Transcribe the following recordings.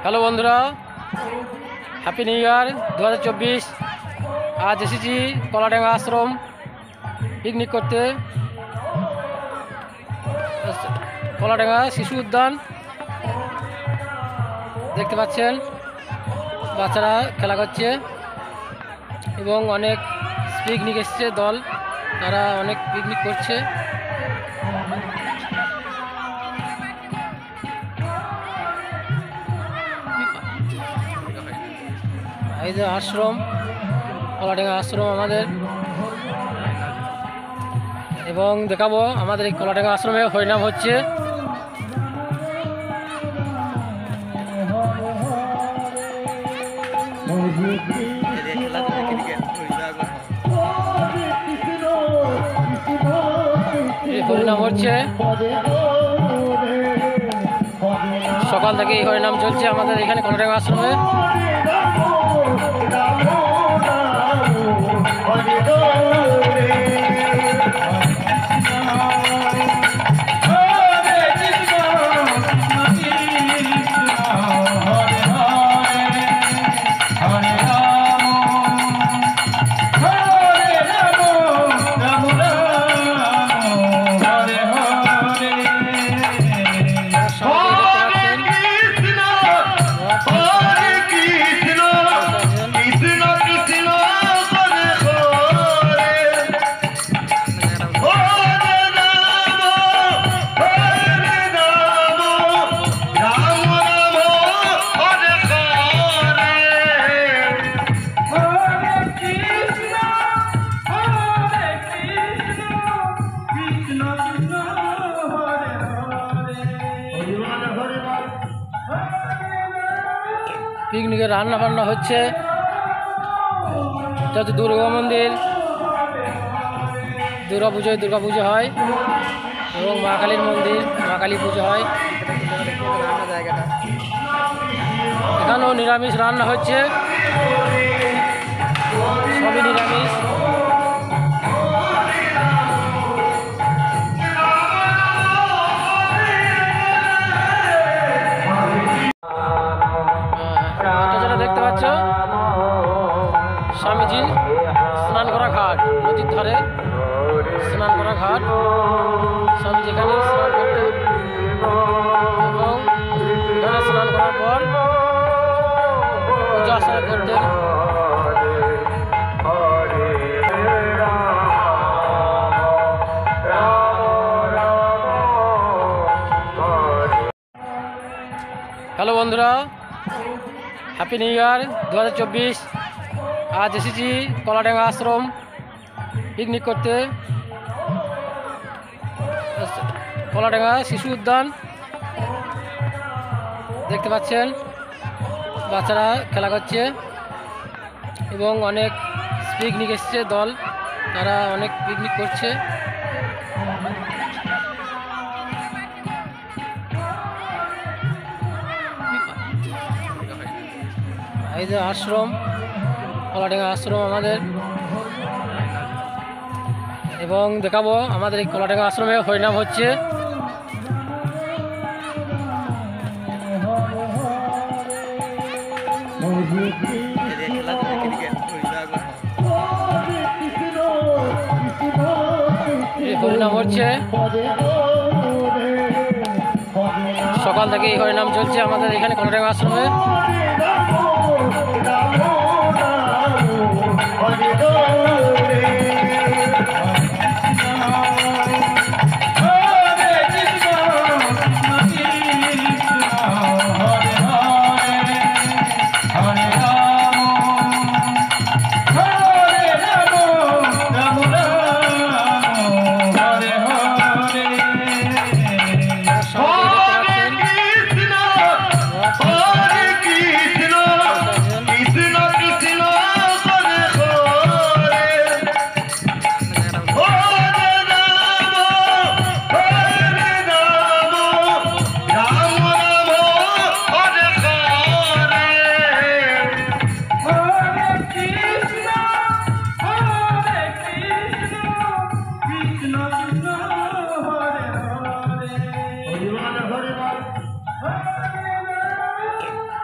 Hello বন্ধুরা, happy new year 2024। আজ এসেছি কলাডাঙ্গা আশ্রম পিকনিক করতে। কলাডাঙ্গা শিশু উদ্যান দেখতে পাচ্ছেন, বাচ্চারা খেলা করছে এবং অনেক পিকনিক এসছে দল, তারা অনেক পিকনিক করছে। এই যে আশ্রম, কলাডাঙ্গা আশ্রম আমাদের, এবং দেখাবো আমাদের এই কলাডাঙ্গা আশ্রমে হরিনাম হচ্ছে। এই হরিনাম হচ্ছে, সকাল থেকে এই হরিনাম চলছে আমাদের এখানে কলাডাঙ্গা আশ্রমে। পিকনিকের রান্না বান্না হচ্ছে। এটা হচ্ছে দুর্গা মন্দির, দুর্গা পুজো হয়, এবং মা কালীর মন্দির, মা কালী পুজো হয়। এখানেও নিরামিষ রান্না হচ্ছে, সবই নিরামিষ। দেখতে পাচ্ছ স্বামীজি স্নান করা ঘাট, নদীর ধারে স্নান করা ঘাট। স্বামীজি এখানে স্নান করতেন এবং এখানে স্নান করার পর পূজা আর্চনা করতেন। হ্যালো বন্ধুরা, হ্যাপি নিউ ইয়ার 2024। আজ এসেছি কলাডাঙ্গা আশ্রম পিকনিক করতে। কলাডাঙ্গা শিশু উদ্যান দেখতে পাচ্ছেন, বাচ্চারা খেলা করছে এবং অনেক পিকনিক এসছে দল, তারা অনেক পিকনিক করছে। এই যে আশ্রম, কলাডাঙ্গা আশ্রম আমাদের, এবং দেখাবো আমাদের এই কলাডাঙ্গা আশ্রমে হরিনাম হচ্ছে। হরিনাম হচ্ছে, সকাল থেকে এই হরিনাম চলছে আমাদের এখানে কলাডাঙ্গা আশ্রমে।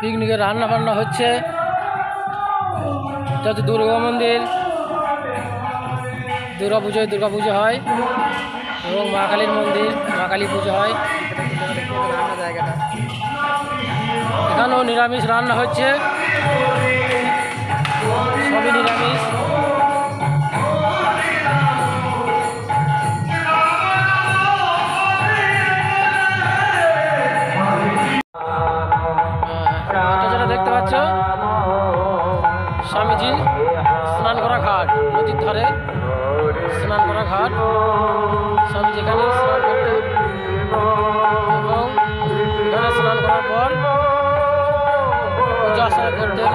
পিকনিকের রান্না বান্না হচ্ছে। এটা হচ্ছে দুর্গা মন্দির। দুর্গা পুজো হয় এবং মা কালীর মন্দির, মা কালী পুজো হয়। এখানেও নিরামিষ রান্না হচ্ছে, সবই নিরামিষ। যেটা দেখতে পাচ্ছ স্বামীজি স্নান করা ঘাট, নদীর ধারে স্নান করা ঘাট। স্বামীজি এখানে স্নান করতেন এবং এখানে স্নান করার পর পূজা করতেন।